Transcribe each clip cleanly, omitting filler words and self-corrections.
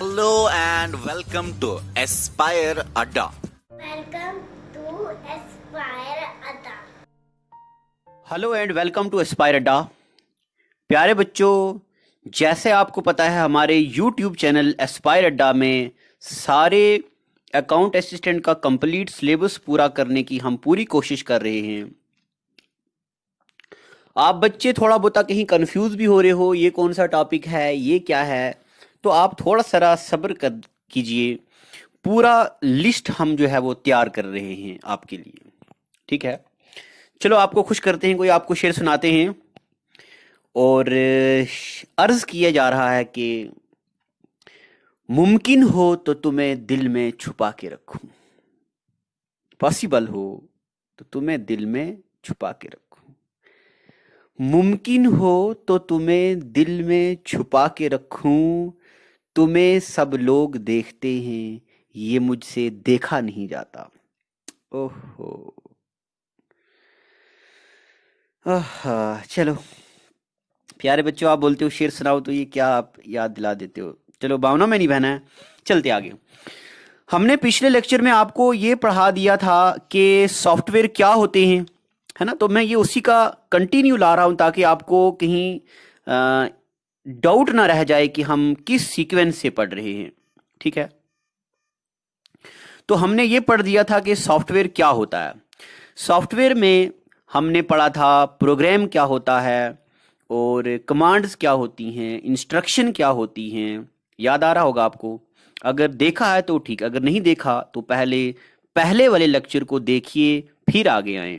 Hello and welcome to Aspire Adda. Welcome to Aspire Ada. Hello and welcome to Aspire Adda. प्यारे बच्चों, जैसे आपको पता है हमारे यूट्यूब चैनल एस्पायर अड्डा में सारे अकाउंट असिस्टेंट का कंप्लीट सिलेबस पूरा करने की हम पूरी कोशिश कर रहे हैं। आप बच्चे थोड़ा बहुत कहीं कंफ्यूज भी हो रहे हो, ये कौन सा टॉपिक है, ये क्या है, तो आप थोड़ा सा सब्र कर कीजिए। पूरा लिस्ट हम जो है वो तैयार कर रहे हैं आपके लिए, ठीक है। चलो आपको खुश करते हैं, कोई आपको शेर सुनाते हैं। और अर्ज किया जा रहा है कि मुमकिन हो तो तुम्हें दिल में छुपा के रखूं, पॉसिबल हो तो तुम्हें दिल में छुपा के रखूं, मुमकिन हो तो तुम्हें दिल में छुपा के रखूं, तुम्हें सब लोग देखते हैं ये मुझसे देखा नहीं जाता। ओहो, चलो प्यारे बच्चों, आप बोलते हो शेर सुनाओ, तो ये क्या आप याद दिला देते हो। चलो भावना में नहीं बहना है, चलते आगे। हमने पिछले लेक्चर में आपको ये पढ़ा दिया था कि सॉफ्टवेयर क्या होते हैं, है ना। तो मैं ये उसी का कंटिन्यू ला रहा हूं ताकि आपको कहीं डाउट ना रह जाए कि हम किस सीक्वेंस से पढ़ रहे हैं, ठीक है। तो हमने ये पढ़ दिया था कि सॉफ्टवेयर क्या होता है। सॉफ्टवेयर में हमने पढ़ा था प्रोग्राम क्या होता है और कमांड्स क्या होती हैं, इंस्ट्रक्शन क्या होती हैं। याद आ रहा होगा आपको, अगर देखा है तो ठीक, अगर नहीं देखा तो पहले वाले लेक्चर को देखिए फिर आगे आए।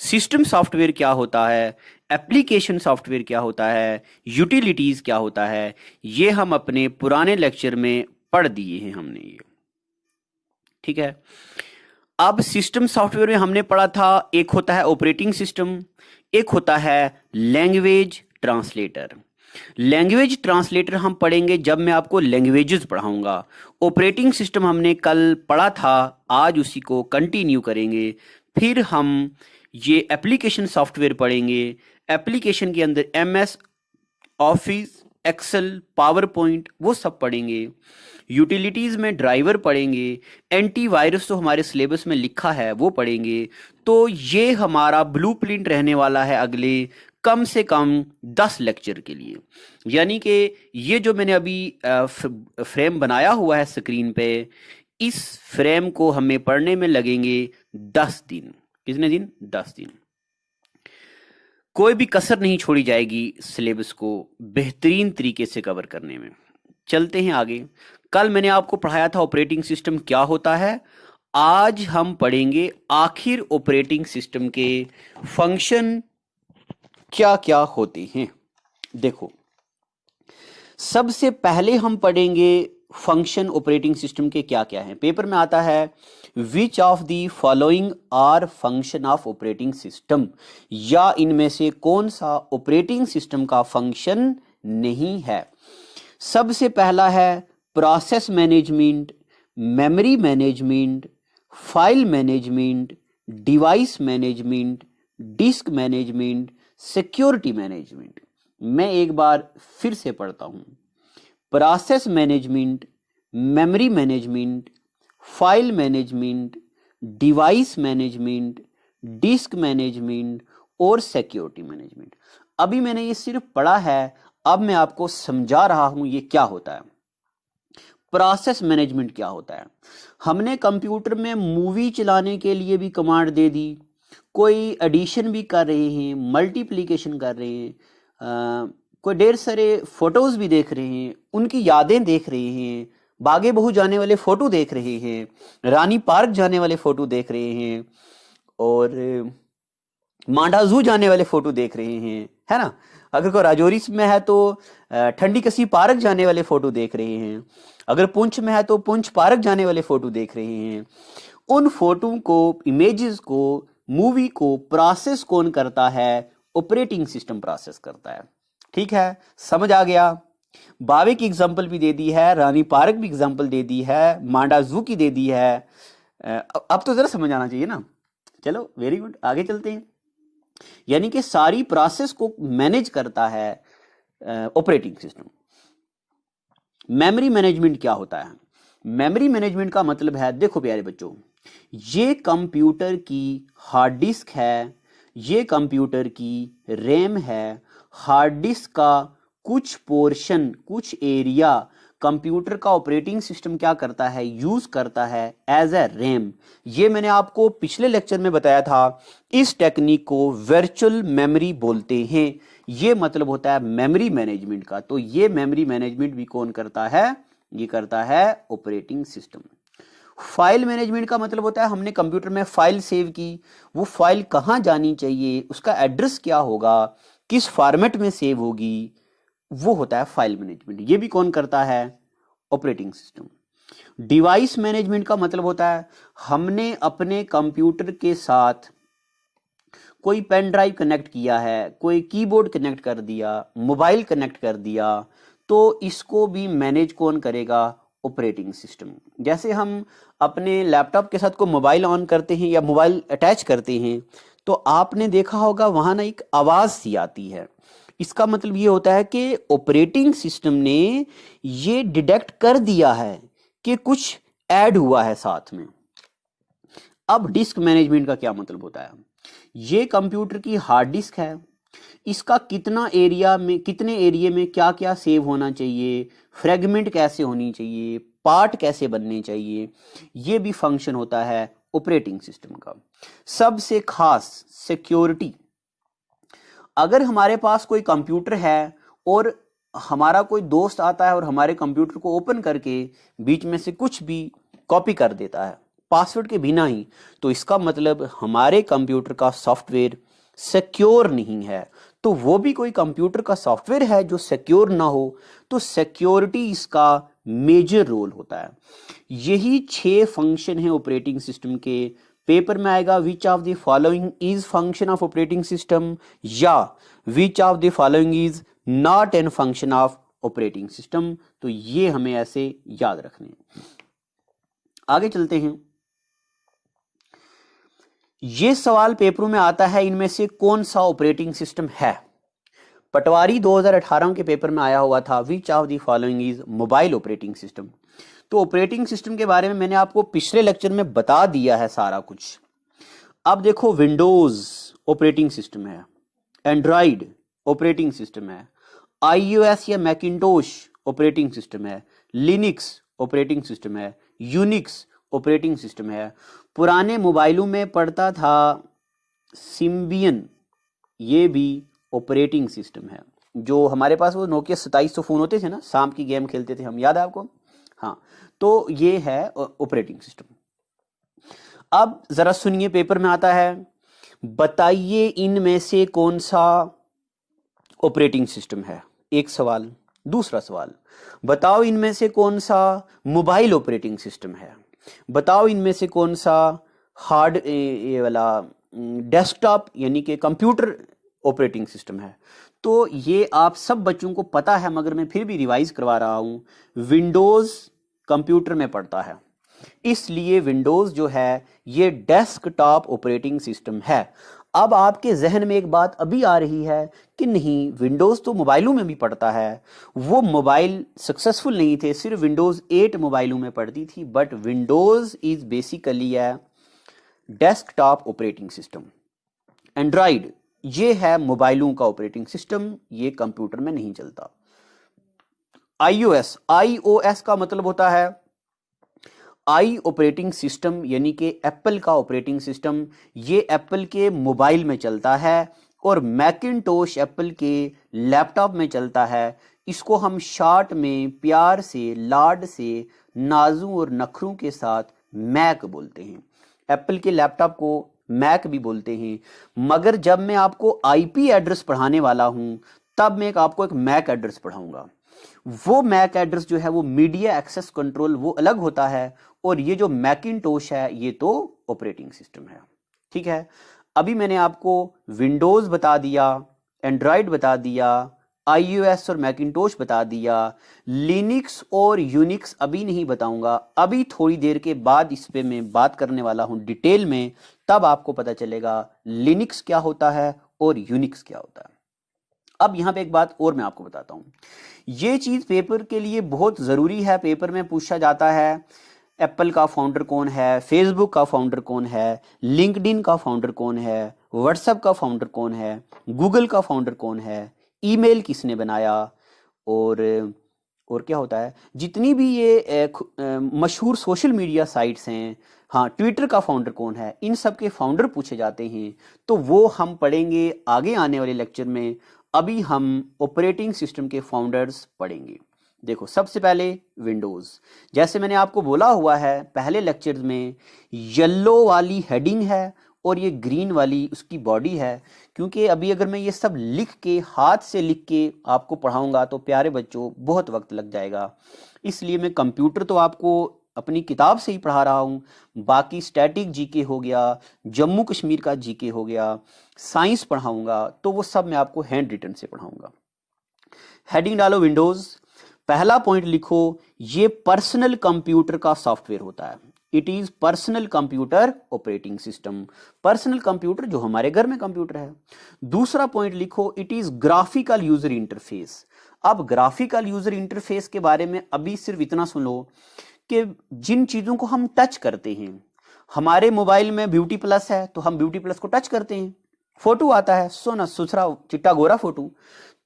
सिस्टम सॉफ्टवेयर क्या होता है, एप्लीकेशन सॉफ्टवेयर क्या होता है, यूटिलिटीज क्या होता है, ये हम अपने पुराने लेक्चर में पढ़ दिए हैं हमने ये, ठीक है। अब सिस्टम सॉफ्टवेयर में हमने पढ़ा था, एक होता है ऑपरेटिंग सिस्टम, एक होता है लैंग्वेज ट्रांसलेटर। लैंग्वेज ट्रांसलेटर हम पढ़ेंगे जब मैं आपको लैंग्वेजेस पढ़ाऊंगा। ऑपरेटिंग सिस्टम हमने कल पढ़ा था, आज उसी को कंटिन्यू करेंगे। फिर हम ये एप्लीकेशन सॉफ्टवेयर पढ़ेंगे। एप्लीकेशन के अंदर MS office, Excel, PowerPoint, वो सब पढ़ेंगे। यूटिलिटीज में ड्राइवर पढ़ेंगे। एंटीवायरस तो हमारे सिलेबस में लिखा है वो पढ़ेंगे। तो ये हमारा ब्लूप्रिंट रहने वाला है अगले कम से कम 10 लेक्चर के लिए। यानी कि ये जो मैंने अभी फ्रेम बनाया हुआ है स्क्रीन पे, इस फ्रेम को हमें पढ़ने में लगेंगे 10 दिन। कितने दिन? 10 दिन। कोई भी कसर नहीं छोड़ी जाएगी सिलेबस को बेहतरीन तरीके से कवर करने में। चलते हैं आगे। कल मैंने आपको पढ़ाया था ऑपरेटिंग सिस्टम क्या होता है। आज हम पढ़ेंगे आखिर ऑपरेटिंग सिस्टम के फंक्शन क्या क्या होते हैं। देखो, सबसे पहले हम पढ़ेंगे फंक्शन ऑपरेटिंग सिस्टम के क्या क्या हैं। पेपर में आता है which of the following are function of operating system, या इनमें से कौन सा ऑपरेटिंग सिस्टम का फंक्शन नहीं है। सबसे पहला है process management, memory management, file management, device management, disc management, security management. मैं एक बार फिर से पढ़ता हूं। Process management, memory management, file management, device management, disc management और सिक्योरिटी मैनेजमेंट। अभी मैंने ये सिर्फ पढ़ा है, अब मैं आपको समझा रहा हूं ये क्या होता है। प्रोसेस मैनेजमेंट क्या होता है। हमने कंप्यूटर में मूवी चलाने के लिए भी कमांड दे दी, कोई एडिशन भी कर रहे हैं, मल्टीप्लिकेशन कर रहे हैं, कोई ढेर सारे फोटोज भी देख रहे हैं, उनकी यादें देख रहे हैं, बागे बहू जाने वाले फोटो देख रहे हैं, रानी पार्क जाने वाले फोटो देख रहे हैं, और मांडा जू जाने वाले फोटो देख रहे हैं, है ना। अगर कोई राजौरी में है तो ठंडी कसी पार्क जाने वाले फोटो देख रहे हैं। अगर पुंछ में है तो पुंछ पार्क जाने वाले फोटो देख रहे हैं। उन फोटो को, इमेजेस को, मूवी को प्रोसेस कौन करता है? ऑपरेटिंग सिस्टम प्रोसेस करता है। ठीक है, समझ आ गया। बावे की एग्जांपल भी दे दी है, रानी पार्क भी एग्जांपल दे दी है, मांडा जू की दे दी है। अब तो जरा समझ आना चाहिए ना। चलो वेरी गुड, आगे चलते हैं। यानी कि सारी प्रोसेस को मैनेज करता है ऑपरेटिंग सिस्टम। मेमोरी मैनेजमेंट क्या होता है? मेमोरी मैनेजमेंट का मतलब है, देखो प्यारे बच्चों, ये कंप्यूटर की हार्ड डिस्क है, ये कंप्यूटर की रैम है। हार्ड डिस्क का कुछ पोर्शन, कुछ एरिया कंप्यूटर का ऑपरेटिंग सिस्टम क्या करता है, यूज करता है एज ए रैम। ये मैंने आपको पिछले लेक्चर में बताया था। इस टेक्निक को वर्चुअल मेमोरी बोलते हैं। ये मतलब होता है मेमोरी मैनेजमेंट का। तो ये मेमोरी मैनेजमेंट भी कौन करता है? ये करता है ऑपरेटिंग सिस्टम। फाइल मैनेजमेंट का मतलब होता है हमने कंप्यूटर में फाइल सेव की, वो फाइल कहाँ जानी चाहिए, उसका एड्रेस क्या होगा, किस फॉर्मेट में सेव होगी, वो होता है फाइल मैनेजमेंट। ये भी कौन करता है? Operating system. डिवाइस मैनेजमेंट का मतलब होता है हमने अपने कंप्यूटर के साथ कोई पेन ड्राइव कनेक्ट किया है, कोई कीबोर्ड कनेक्ट कर दिया, मोबाइल कनेक्ट कर दिया, तो इसको भी मैनेज कौन करेगा? Operating system. जैसे हम अपने लैपटॉप के साथ कोई मोबाइल ऑन करते हैं या मोबाइल अटैच करते हैं, तो आपने देखा होगा वहां ना एक आवाज सी आती है। इसका मतलब ये होता है कि ऑपरेटिंग सिस्टम ने ये डिटेक्ट कर दिया है कि कुछ ऐड हुआ है साथ में। अब डिस्क मैनेजमेंट का क्या मतलब होता है? ये कंप्यूटर की हार्ड डिस्क है, इसका कितना एरिया में, कितने एरिया में क्या क्या सेव होना चाहिए, फ्रेगमेंट कैसे होनी चाहिए, पार्ट कैसे बनने चाहिए, ये भी फंक्शन होता है ऑपरेटिंग सिस्टम का। सबसे खास सिक्योरिटी। अगर हमारे पास कोई कंप्यूटर है और हमारा कोई दोस्त आता है और हमारे कंप्यूटर को ओपन करके बीच में से कुछ भी कॉपी कर देता है पासवर्ड के बिना ही, तो इसका मतलब हमारे कंप्यूटर का सॉफ्टवेयर सिक्योर नहीं है। तो वो भी कोई कंप्यूटर का सॉफ्टवेयर है जो सिक्योर ना हो, तो सिक्योरिटी इसका मेजर रोल होता है। यही 6 फंक्शन है ऑपरेटिंग सिस्टम के। पेपर में आएगा which of the following is function of operating system, या which of the following is not an function of operating system. तो ये हमें ऐसे याद रखने हैं। आगे चलते हैं। ये सवाल पेपरों में आता है, इनमें से कौन सा ऑपरेटिंग सिस्टम है? पटवारी 2018 के पेपर में आया हुआ था, विच of the following is mobile operating system. तो ऑपरेटिंग सिस्टम के बारे में मैंने आपको पिछले लेक्चर में बता दिया है सारा कुछ। अब देखो, विंडोज ऑपरेटिंग सिस्टम है, एंड्रॉइड ऑपरेटिंग सिस्टम है, आईओएस या मैकिन्टोश ऑपरेटिंग सिस्टम है, लिनक्स ऑपरेटिंग सिस्टम है, यूनिक्स ऑपरेटिंग सिस्टम है। पुराने मोबाइलों में पड़ता था सिम्बियन, ये भी ऑपरेटिंग सिस्टम है। जो हमारे पास वो नोकिया 2700 फोन होते थे ना, शाम की गेम खेलते थे हम, याद है आपको? हाँ, तो ये है ऑपरेटिंग सिस्टम। अब जरा सुनिए, पेपर में आता है, बताइए इनमें से कौन सा ऑपरेटिंग सिस्टम है। एक सवाल। दूसरा सवाल, बताओ इनमें से कौन सा मोबाइल ऑपरेटिंग सिस्टम है। बताओ इनमें से कौन सा हार्ड ये वाला डेस्कटॉप यानी कि कंप्यूटर ऑपरेटिंग सिस्टम है। तो ये आप सब बच्चों को पता है, मगर मैं फिर भी रिवाइज करवा रहा हूं। विंडोज कंप्यूटर में पड़ता है, इसलिए विंडोज जो है ये डेस्कटॉप ऑपरेटिंग सिस्टम है। अब आपके जहन में एक बात अभी आ रही है कि नहीं, विंडोज तो मोबाइलों में भी पड़ता है। वो मोबाइल सक्सेसफुल नहीं थे, सिर्फ विंडोज 8 मोबाइलों में पड़ती थी। बट विंडोज इज बेसिकली है डेस्कटॉप ऑपरेटिंग सिस्टम। एंड्रॉइड ये है मोबाइलों का ऑपरेटिंग सिस्टम, ये कंप्यूटर में नहीं चलता। आईओएस, आईओएस का मतलब होता है आई ऑपरेटिंग सिस्टम, यानी कि एप्पल का ऑपरेटिंग सिस्टम। ये एप्पल के मोबाइल में चलता है और मैकिन्टोश एप्पल के लैपटॉप में चलता है। इसको हम शॉर्ट में प्यार से, लाड से, नाजू और नखरों के साथ मैक बोलते हैं। एप्पल के लैपटॉप को मैक भी बोलते हैं। मगर जब मैं आपको आईपी एड्रेस पढ़ाने वाला हूं, तब मैं आपको एक मैक एड्रेस पढ़ाऊंगा। वो मैक एड्रेस जो है वो मीडिया एक्सेस कंट्रोल, वो अलग होता है। और ये जो मैकिन्टोश है ये तो ऑपरेटिंग सिस्टम है। ठीक है, अभी मैंने आपको विंडोज बता दिया, एंड्रॉइड बता दिया, आईओएस और मैकिन्टोश बता दिया। लिनक्स और यूनिक्स अभी नहीं बताऊंगा, अभी थोड़ी देर के बाद इस पे मैं बात करने वाला हूं डिटेल में, तब आपको पता चलेगा लिनक्स क्या होता है और यूनिक्स क्या होता है। अब यहाँ पे एक बात और मैं आपको बताता हूँ, ये चीज पेपर के लिए बहुत जरूरी है। पेपर में पूछा जाता है एप्पल का फाउंडर कौन है, फेसबुक का फाउंडर कौन है, लिंक्डइन का फाउंडर कौन है, व्हाट्सएप का फाउंडर कौन है, गूगल का फाउंडर कौन है, ईमेल किसने बनाया, और क्या होता है, जितनी भी ये मशहूर सोशल मीडिया साइट्स हैं, हाँ, ट्विटर का फाउंडर कौन है, इन सब के फाउंडर पूछे जाते हैं। तो वो हम पढ़ेंगे आगे आने वाले लेक्चर में। अभी हम ऑपरेटिंग सिस्टम के फाउंडर्स पढ़ेंगे। देखो, सबसे पहले विंडोज। जैसे मैंने आपको बोला हुआ है पहले लेक्चर में, येलो वाली हेडिंग है और ये ग्रीन वाली उसकी बॉडी है। क्योंकि अभी अगर मैं ये सब लिख के, हाथ से लिख के आपको पढ़ाऊंगा तो प्यारे बच्चों बहुत वक्त लग जाएगा। इसलिए मैं कंप्यूटर तो आपको अपनी किताब से ही पढ़ा रहा हूँ, बाकी स्टैटिक जीके हो गया, जम्मू कश्मीर का जीके हो गया, साइंस पढ़ाऊंगा, तो वो सब मैं आपको हैंड रिटन से पढ़ाऊंगा। हेडिंग डालो विंडोज, पहला पॉइंट लिखो, ये पर्सनल कंप्यूटर का सॉफ्टवेयर होता है। It is personal computer operating system. Personal computer जो हमारे घर में कंप्यूटर है। दूसरा पॉइंट लिखो, it is graphical user interface. अब ग्राफिकल यूजर इंटरफेस के बारे में अभी सिर्फ इतना सुन लो कि जिन चीजों को हम टच करते हैं, हमारे मोबाइल में ब्यूटी प्लस है तो हम ब्यूटी प्लस को टच करते हैं, फोटो आता है, सोना सुथरा चिट्टा गोरा फोटो,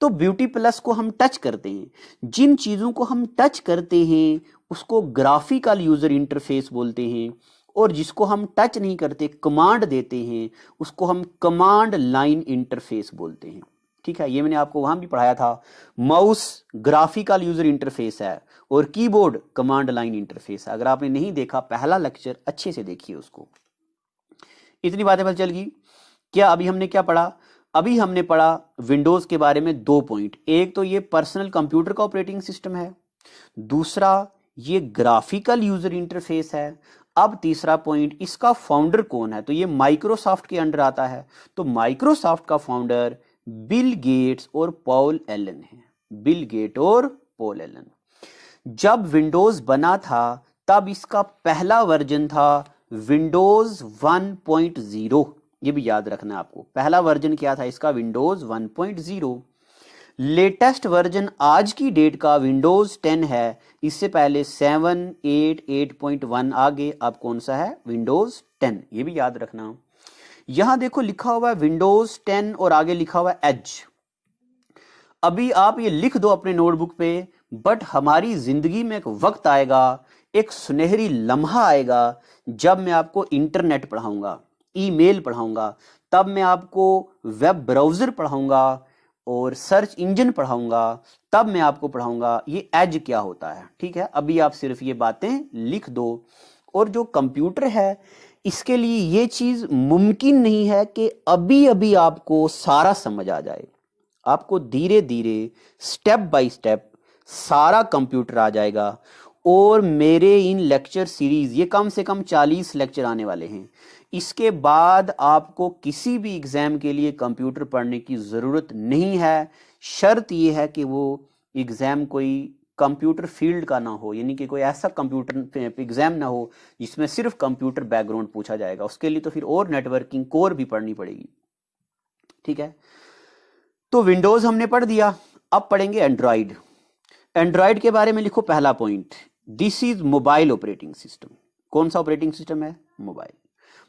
तो ब्यूटी प्लस को हम टच करते हैं। जिन चीजों को हम टच करते हैं उसको ग्राफिकल यूजर इंटरफेस बोलते हैं, और जिसको हम टच नहीं करते, कमांड देते हैं, उसको हम कमांड लाइन इंटरफेस बोलते हैं। ठीक है, ये मैंने आपको वहां भी पढ़ाया था। माउस ग्राफिकल यूजर इंटरफेस है और कीबोर्ड कमांड लाइन इंटरफेस है। अगर आपने नहीं देखा पहला लेक्चर, अच्छे से देखिए उसको। इतनी बातें पता चल गई क्या? अभी हमने क्या पढ़ा? अभी हमने पढ़ा विंडोज के बारे में 2 पॉइंट। एक तो ये पर्सनल कंप्यूटर का ऑपरेटिंग सिस्टम है, दूसरा ये ग्राफिकल यूजर इंटरफेस है। अब तीसरा पॉइंट, इसका फाउंडर कौन है? तो ये माइक्रोसॉफ्ट के अंडर आता है। तो माइक्रोसॉफ्ट का फाउंडर बिल गेट्स और पॉल एलन है। बिल गेट और पॉल एलन। जब विंडोज बना था तब इसका पहला वर्जन था विंडोज 1.0। ये भी याद रखना है आपको, पहला वर्जन क्या था इसका? विंडोज 1.0। लेटेस्ट वर्जन आज की डेट का विंडोज 10 है। इससे पहले 7, 8, 8.1 आगे अब कौन सा है? विंडोज 10। ये भी याद रखना। यहां देखो लिखा हुआ है विंडोज 10 और आगे लिखा हुआ है एज। अभी आप ये लिख दो अपने नोटबुक पे, बट हमारी जिंदगी में एक वक्त आएगा, एक सुनहरी लम्हा आएगा जब मैं आपको इंटरनेट पढ़ाऊंगा, ईमेल पढ़ाऊंगा, तब मैं आपको वेब ब्राउजर पढ़ाऊंगा और सर्च इंजन पढ़ाऊंगा, तब मैं आपको पढ़ाऊंगा ये एज क्या होता है। ठीक है, अभी आप सिर्फ ये बातें लिख दो। और जो कंप्यूटर है इसके लिए ये चीज मुमकिन नहीं है कि अभी अभी आपको सारा समझ आ जाए। आपको धीरे धीरे स्टेप बाय स्टेप सारा कंप्यूटर आ जाएगा। और मेरे इन लेक्चर सीरीज, ये कम से कम 40 लेक्चर आने वाले हैं। इसके बाद आपको किसी भी एग्जाम के लिए कंप्यूटर पढ़ने की जरूरत नहीं है। शर्त यह है कि वो एग्जाम कोई कंप्यूटर फील्ड का ना हो, यानी कि कोई ऐसा कंप्यूटर एग्जाम ना हो जिसमें सिर्फ कंप्यूटर बैकग्राउंड पूछा जाएगा। उसके लिए तो फिर और नेटवर्किंग कोर भी पढ़नी पड़ेगी। ठीक है, तो विंडोज हमने पढ़ दिया। अब पढ़ेंगे एंड्रॉइड। एंड्रॉइड के बारे में लिखो पहला point, this is mobile operating system. कौन सा ऑपरेटिंग सिस्टम है? मोबाइल।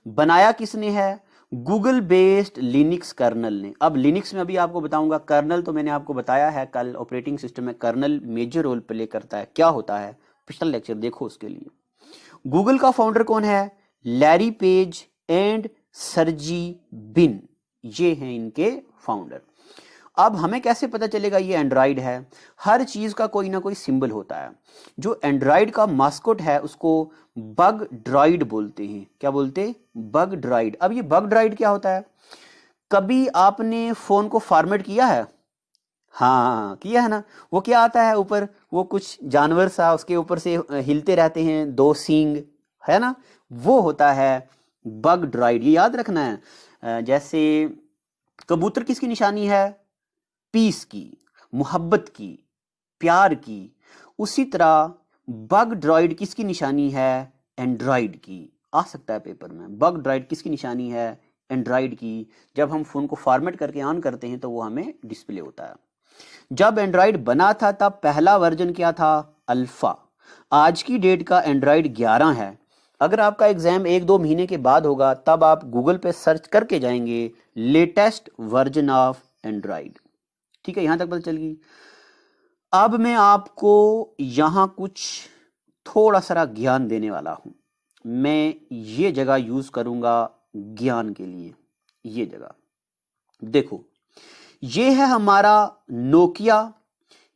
बनाया किसने है? गूगल बेस्ड लिनक्स कर्नल ने। अब लिनक्स में अभी आपको बताऊंगा, कर्नल तो मैंने आपको बताया है कल, ऑपरेटिंग सिस्टम में कर्नल मेजर रोल प्ले करता है। क्या होता है पिछला लेक्चर देखो उसके लिए। गूगल का फाउंडर कौन है? लैरी पेज एंड सर्जी बिन, ये हैं इनके फाउंडर। अब हमें कैसे पता चलेगा ये एंड्रॉइड है? हर चीज का कोई ना कोई सिंबल होता है। जो एंड्रॉइड का मास्कोट है उसको बग ड्रॉइड बोलते हैं। क्या बोलते? Bug droid. अब ये बग ड्रॉइड क्या होता है? कभी आपने फोन को फॉर्मेट किया है? हाँ किया है ना। वो क्या आता है ऊपर, वो कुछ जानवर सा उसके ऊपर से हिलते रहते हैं, 2 सींग, है ना, वो होता है बग ड्रॉइड। ये याद रखना है। जैसे कबूतर किसकी निशानी है? पीस की, मोहब्बत की, प्यार की। उसी तरह बग ड्रॉइड किसकी निशानी है? एंड्रॉइड की। आ सकता है पेपर में। बग ड्रॉइड किसकी निशानी है? एंड्रॉयड की, जब हम फ़ोन को फॉर्मेट करके ऑन करते हैं तो वो हमें डिस्प्ले होता है। जब एंड्रॉयड बना था तब पहला वर्जन क्या था? अल्फ़ा। आज की डेट का एंड्रॉयड 11 है। अगर आपका एग्जाम 1-2 महीने के बाद होगा तब आप गूगल पे सर्च करके जाएंगे लेटेस्ट वर्जन ऑफ एंड्रॉयड। ठीक है, यहां तक पता चल गई। अब मैं आपको यहां कुछ थोड़ा सा ज्ञान देने वाला हूं। मैं ये जगह यूज करूंगा ज्ञान के लिए। ये जगह देखो, ये है हमारा नोकिया,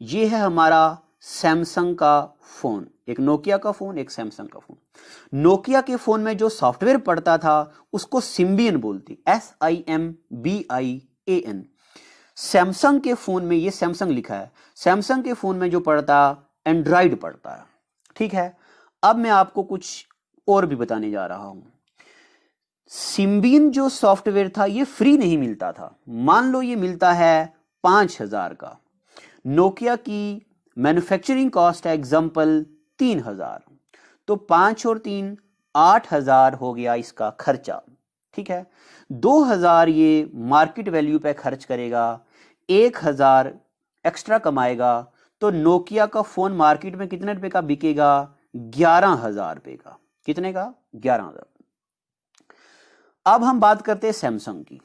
ये है हमारा सैमसंग का फोन। एक नोकिया का फोन, एक सैमसंग का फोन। नोकिया के फोन में जो सॉफ्टवेयर पड़ता था उसको सिम्बियन बोलती, SIMBIAN। सैमसंग के फोन में, ये सैमसंग लिखा है, सैमसंग के फोन में जो पड़ता एंड्रॉयड पड़ता है। ठीक है, अब मैं आपको कुछ और भी बताने जा रहा हूं। सिम्बियन जो सॉफ्टवेयर था ये फ्री नहीं मिलता था। मान लो ये मिलता है 5,000 का। नोकिया की मैन्युफैक्चरिंग कॉस्ट है एग्जांपल 3,000, तो 5 और 3 8,000 हो गया इसका खर्चा। ठीक है, 2,000 ये मार्केट वैल्यू पे खर्च करेगा, 1,000 एक्स्ट्रा कमाएगा, तो नोकिया का फोन मार्केट में कितने रुपए का बिकेगा? 11,000 रुपए का। कितने का? 11,000। अब हम बात करते हैं सैमसंग की।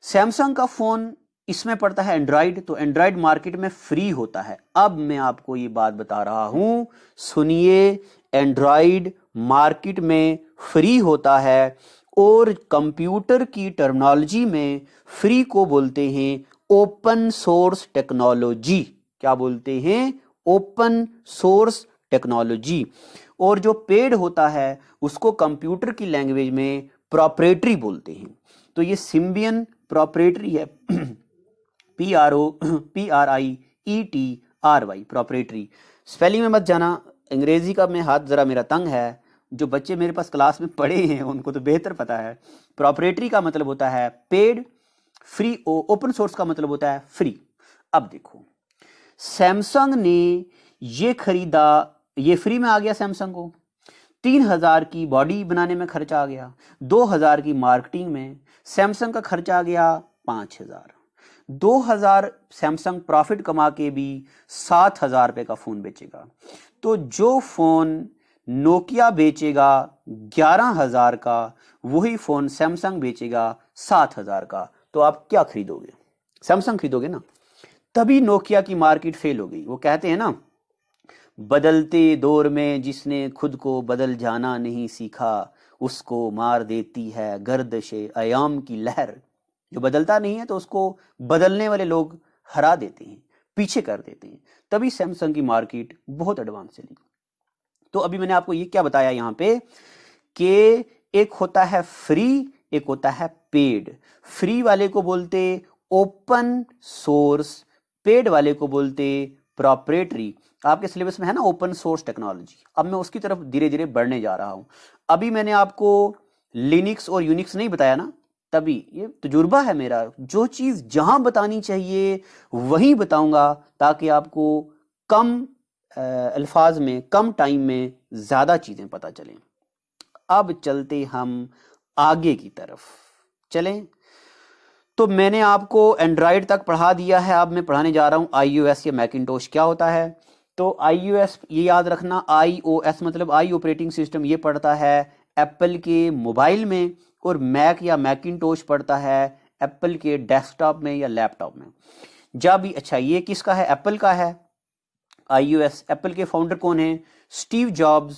सैमसंग का फोन, इसमें पड़ता है एंड्रॉयड, तो एंड्रॉयड मार्केट में फ्री होता है। अब मैं आपको ये बात बता रहा हूं, सुनिए, एंड्रॉयड मार्केट में फ्री होता है और कंप्यूटर की टर्मिनोलॉजी में फ्री को बोलते हैं ओपन सोर्स टेक्नोलॉजी। क्या बोलते हैं? Open source technology. और जो पेड होता है उसको कंप्यूटर की लैंग्वेज में प्रोप्राइटरी बोलते हैं। तो ये सिम्बियन प्रोप्राइटरी है, PROPRIETRY, प्रोप्राइटरी। स्पेलिंग में मत जाना, अंग्रेजी का में हाथ जरा मेरा तंग है। जो बच्चे मेरे पास क्लास में पढ़े हैं उनको तो बेहतर पता है। प्रोप्राइटरी का मतलब होता है पेड, फ्री, ओपन सोर्स का मतलब होता है फ्री। अब देखो, सैमसंग ने ये खरीदा, ये फ्री में आ गया सैमसंग को। 3,000 की बॉडी बनाने में खर्चा आ गया, 2,000 की मार्केटिंग में, सैमसंग का खर्चा आ गया 5,000। 2,000 सैमसंग प्रॉफिट कमा के भी 7,000 रुपए का फोन बेचेगा। तो जो फोन नोकिया बेचेगा 11,000 का, वही फोन सैमसंग बेचेगा 7,000 का। तो आप क्या खरीदोगे? सैमसंग खरीदोगे ना। तभी नोकिया की मार्केट फेल हो गई। वो कहते हैं ना, बदलते दौर में जिसने खुद को बदल जाना नहीं सीखा, उसको मार देती है गर्दिशे अयाम की लहर। जो बदलता नहीं है तो उसको बदलने वाले लोग हरा देते हैं, पीछे कर देते हैं। तभी सैमसंग की मार्केट बहुत एडवांस चली। तो अभी मैंने आपको ये क्या बताया यहाँ पे कि एक होता है फ्री, एक होता है पेड। फ्री वाले को बोलते ओपन सोर्स, पेड वाले को बोलते प्रोप्राइटरी। आपके सिलेबस में है ना ओपन सोर्स टेक्नोलॉजी। अब मैं उसकी तरफ धीरे धीरे बढ़ने जा रहा हूं। अभी मैंने आपको लिनक्स और यूनिक्स नहीं बताया ना, तभी ये तजुर्बा है मेरा। जो चीज जहां बतानी चाहिए वहीं बताऊंगा, ताकि आपको कम अल्फाज में, कम टाइम में ज्यादा चीजें पता चलें। अब चलते हम आगे की तरफ चलें। तो मैंने आपको एंड्रॉयड तक पढ़ा दिया है, अब मैं पढ़ाने जा रहा हूं iOS या मैकिंटोश क्या होता है। तो iOS ये याद रखना, iOS मतलब आई ऑपरेटिंग सिस्टम, ये पड़ता है एप्पल के मोबाइल में, और मैक या मैकिंटोश पड़ता है एप्पल के डेस्कटॉप में या लैपटॉप में। जब अच्छा, ये किसका है? एप्पल का है iOS। एप्पल के फाउंडर कौन है? स्टीव जॉब्स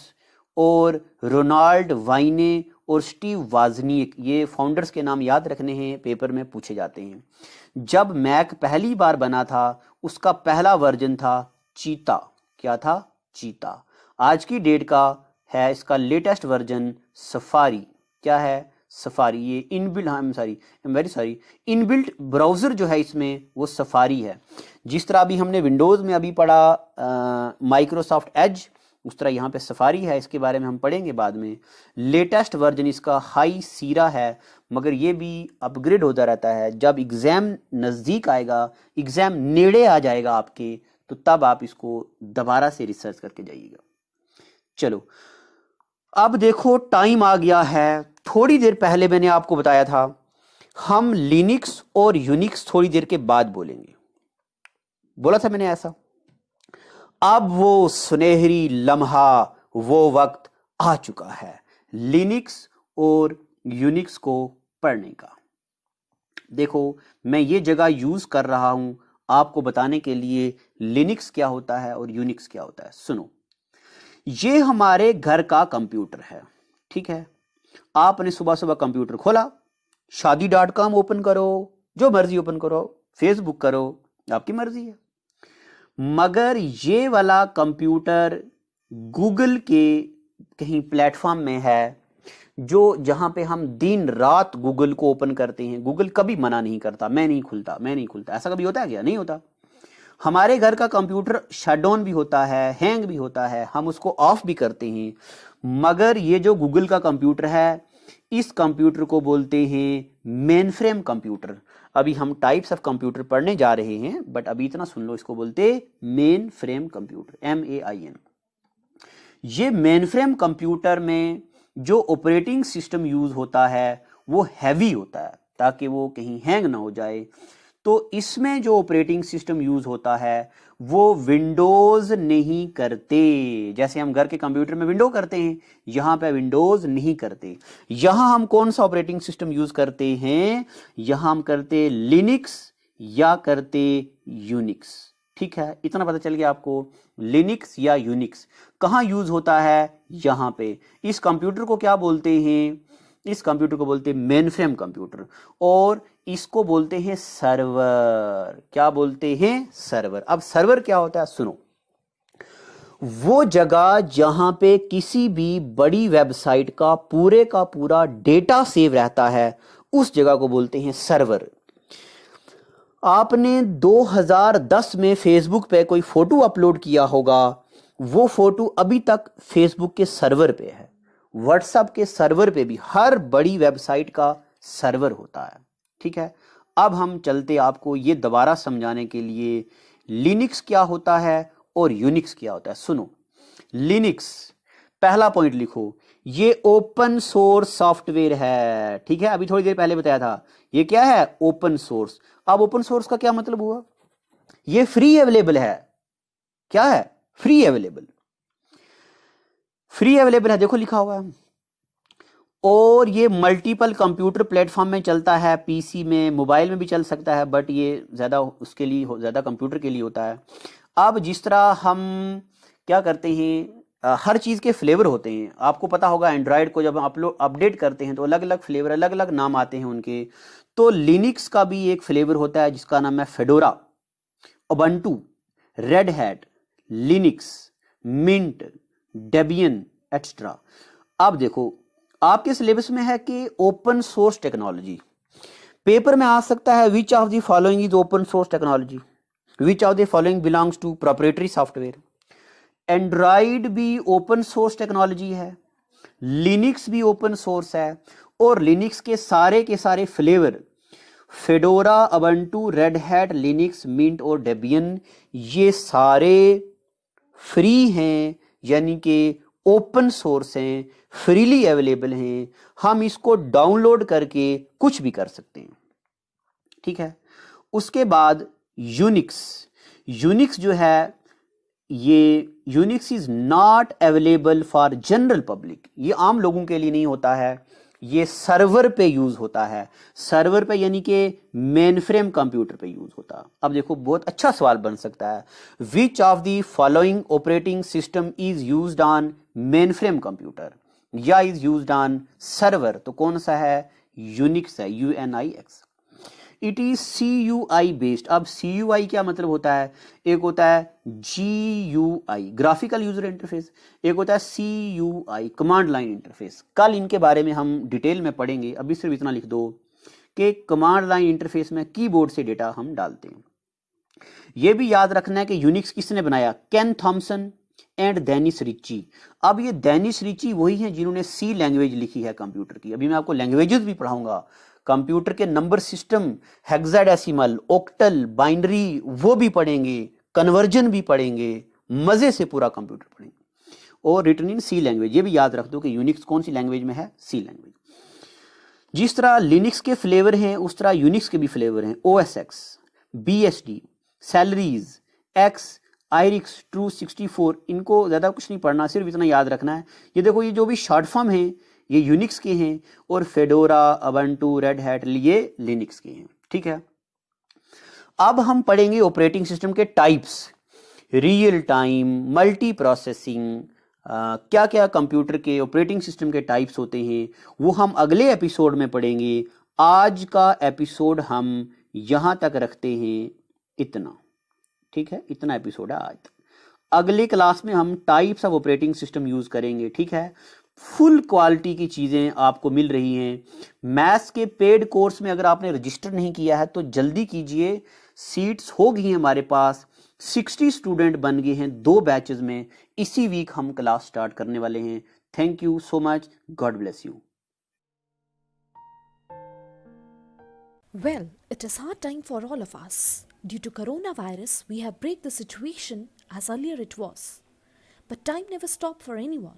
और रोनाल्ड वाइने और स्टीव वाजनिक। ये फाउंडर्स के नाम याद रखने हैं, पेपर में पूछे जाते हैं। जब मैक पहली बार बना था उसका पहला वर्जन था चीता। क्या था? चीता। आज की डेट का है इसका लेटेस्ट वर्जन सफारी। क्या है? सफारी। ये इनबिल्ट, इनबिल्ट ब्राउजर जो है इसमें वो सफारी है। जिस तरह अभी हमने विंडोज में अभी पढ़ा माइक्रोसॉफ्ट एज, उस तरह यहाँ पे सफारी है। इसके बारे में हम पढ़ेंगे बाद में। लेटेस्ट वर्जन इसका हाई सीरा है, मगर ये भी अपग्रेड होता रहता है। जब एग्जाम नजदीक आएगा, एग्जाम नेड़े आ जाएगा आपके, तो तब आप इसको दोबारा से रिसर्च करके जाइएगा। चलो अब देखो, टाइम आ गया है थोड़ी देर पहले मैंने आपको बताया था हम लिनक्स और यूनिक्स थोड़ी देर के बाद बोलेंगे, बोला था मैंने ऐसा। अब वो सुनहरी लम्हा, वो वक्त आ चुका है लिनक्स और यूनिक्स को पढ़ने का। देखो, मैं ये जगह यूज कर रहा हूं आपको बताने के लिए लिनक्स क्या होता है और यूनिक्स क्या होता है। सुनो, ये हमारे घर का कंप्यूटर है, ठीक है। आपने सुबह सुबह कंप्यूटर खोला, शादी.com ओपन करो, जो मर्जी ओपन करो, फेसबुक करो, आपकी मर्जी है। मगर ये वाला कंप्यूटर गूगल के कहीं प्लेटफॉर्म में है, जो जहां पे हम दिन रात गूगल को ओपन करते हैं। गूगल कभी मना नहीं करता, मैं नहीं खुलता। ऐसा कभी होता है क्या? नहीं होता। हमारे घर का कंप्यूटर शटडाउन भी होता है, हैंग भी होता है, हम उसको ऑफ भी करते हैं। मगर ये जो गूगल का कंप्यूटर है, इस कंप्यूटर को बोलते हैं मेन फ्रेम कंप्यूटर। अभी हम टाइप्स ऑफ कंप्यूटर पढ़ने जा रहे हैं, बट अभी इतना सुन लो, इसको बोलते मेन फ्रेम कंप्यूटर, MAIN। ये मेन फ्रेम कंप्यूटर में जो ऑपरेटिंग सिस्टम यूज होता है वो हैवी होता है, ताकि वो कहीं हैंग ना हो जाए। तो इसमें जो ऑपरेटिंग सिस्टम यूज होता है वो विंडोज नहीं करते। जैसे हम घर के कंप्यूटर में विंडो करते हैं, यहां पे विंडोज नहीं करते। यहां हम कौन सा ऑपरेटिंग सिस्टम यूज करते हैं? यहां हम करते लिनक्स या करते यूनिक्स। ठीक है, इतना पता चल गया आपको। लिनक्स या यूनिक्स कहां यूज होता है? यहां पे। इस कंप्यूटर को क्या बोलते हैं? इस कंप्यूटर को बोलते हैं मेन फ्रेम कंप्यूटर, और इसको बोलते हैं सर्वर। क्या बोलते हैं? सर्वर। अब सर्वर क्या होता है? सुनो, वो जगह जहां पे किसी भी बड़ी वेबसाइट का पूरा डेटा सेव रहता है, उस जगह को बोलते हैं सर्वर। आपने 2010 में फेसबुक पे कोई फोटो अपलोड किया होगा, वो फोटो अभी तक फेसबुक के सर्वर पे है। व्हाट्सएप के सर्वर पे भी हर बड़ी वेबसाइट का सर्वर होता है, ठीक है। अब हम चलते आपको ये दोबारा समझाने के लिए लिनक्स क्या होता है और यूनिक्स क्या होता है। सुनो, लिनक्स, पहला पॉइंट लिखो, ये ओपन सोर्स सॉफ्टवेयर है, ठीक है। अभी थोड़ी देर पहले बताया था ये क्या है? Open source. अब ओपन सोर्स का क्या मतलब हुआ? ये फ्री अवेलेबल है। क्या है? Free available. फ्री अवेलेबल है, देखो लिखा हुआ है। और ये मल्टीपल कंप्यूटर प्लेटफॉर्म में चलता है, पीसी में, मोबाइल में भी चल सकता है, बट ये ज्यादा उसके लिए, ज्यादा कंप्यूटर के लिए होता है। अब जिस तरह हम क्या करते हैं, हर चीज के फ्लेवर होते हैं। आपको पता होगा एंड्रॉयड को जब हम अपडेट करते हैं तो अलग अलग फ्लेवर, अलग अलग नाम आते हैं उनके। तो लिनक्स का भी एक फ्लेवर होता है जिसका नाम है Fedora, Ubuntu, Red Hat, Linux, Mint, Debian extra. अब देखो, आपके सिलेबस में है कि ओपन सोर्स टेक्नोलॉजी। पेपर में आ सकता है which of the following is open source technology, which of the following belongs to proprietary software. Android भी ओपन सोर्स टेक्नोलॉजी है, लिनक्स भी ओपन सोर्स है, और लिनक्स के सारे flavour, Fedora, Ubuntu, Red Hat, Linux, Mint और Debian, ये सारे फ्री हैं, यानी कि ओपन सोर्स हैं, फ्रीली अवेलेबल हैं। हम इसको डाउनलोड करके कुछ भी कर सकते हैं, ठीक है। उसके बाद यूनिक्स। यूनिक्स जो है, ये Unix is not available for general public. ये आम लोगों के लिए नहीं होता है, ये सर्वर पे यूज होता है। सर्वर पे यानी कि मेन फ्रेम कंप्यूटर पे यूज होता है। अब देखो, बहुत अच्छा सवाल बन सकता है, which of the following operating system is used on main frame computer या इज यूज्ड ऑन सर्वर? तो कौन सा है? यूनिक्स है, UNIX। It is CUI based. अब CUI क्या मतलब होता है? एक होता है GUI, ग्राफिकल यूजर इंटरफेस, एक होता है CUI, कमांड लाइन इंटरफेस। कल इनके बारे में हम डिटेल में पढ़ेंगे, अभी सिर्फ इतना लिख दो कि कमांड लाइन इंटरफेस में कीबोर्ड से डेटा हम डालते हैं। यह भी याद रखना है कि यूनिक्स किसने बनाया? केन थॉमसन एंड डेनिस रिची। अब ये डेनिस रिची वही हैं जिन्होंने C लैंग्वेज लिखी है कंप्यूटर की। अभी मैं आपको लैंग्वेजेस भी पढ़ाऊंगा, कंप्यूटर के number system, hexadecimal, octal, binary, वो भी पढ़ेंगे, कन्वर्जन भी पढ़ेंगे, मजे से पूरा कंप्यूटर पढ़ेंगे। और रिटन इन C लैंग्वेज, ये भी याद रख दो कि यूनिक्स कौन सी लैंग्वेज में है? C language. जिस तरह लिनक्स के फ्लेवर हैं उस तरह यूनिक्स के भी फ्लेवर हैं। OS X, BSD, Solaris, X, IRIX, Tru 64, इनको ज़्यादा कुछ नहीं पढ़ना, सिर्फ इतना याद रखना है। ये देखो, ये जो भी शॉर्ट फॉर्म हैं ये यूनिक्स के हैं, और फेडोरा, अबंटू, रेड हैट ये लिनक्स के हैं। ठीक है, अब हम पढ़ेंगे ऑपरेटिंग सिस्टम के types, real time, multi processing, क्या क्या कंप्यूटर के ऑपरेटिंग सिस्टम के टाइप्स होते हैं, वो हम अगले एपिसोड में पढ़ेंगे। आज का एपिसोड हम यहाँ तक रखते हैं, इतना। ठीक है, इतना एपिसोड है आज तक। अगले क्लास में हम types of operating system use करेंगे। ठीक है, फुल क्वालिटी की चीजें आपको मिल रही हैं। मैथ्स के पेड कोर्स में अगर आपने रजिस्टर नहीं किया है तो जल्दी कीजिए, सीट्स हो गई हैं हमारे पास, 60 स्टूडेंट बन गए हैं 2 बैचेस में। इसी वीक हम क्लास स्टार्ट करने वाले हैं। Thank you so much, God bless you. Well, it is hard time for all of us. Due to coronavirus, we have break the situation as earlier it was. But time never stopped for anyone.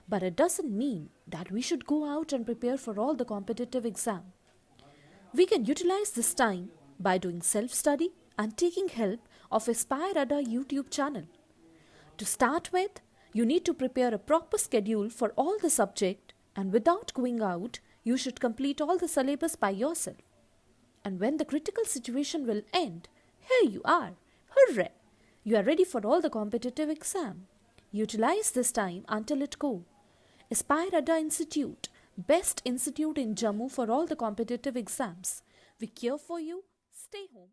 But it doesn't mean that we should go out and prepare for all the competitive exam. We can utilize this time by doing self-study and taking help of Aspire Ada YouTube channel. To start with, you need to prepare a proper schedule for all the subject, and without going out, you should complete all the syllabus by yourself. And when the critical situation will end, here you are. Hooray! You are ready for all the competitive exam. Utilize this time until it go. Aspire Ada Institute, best institute in Jammu for all the competitive exams. We care for you. Stay home.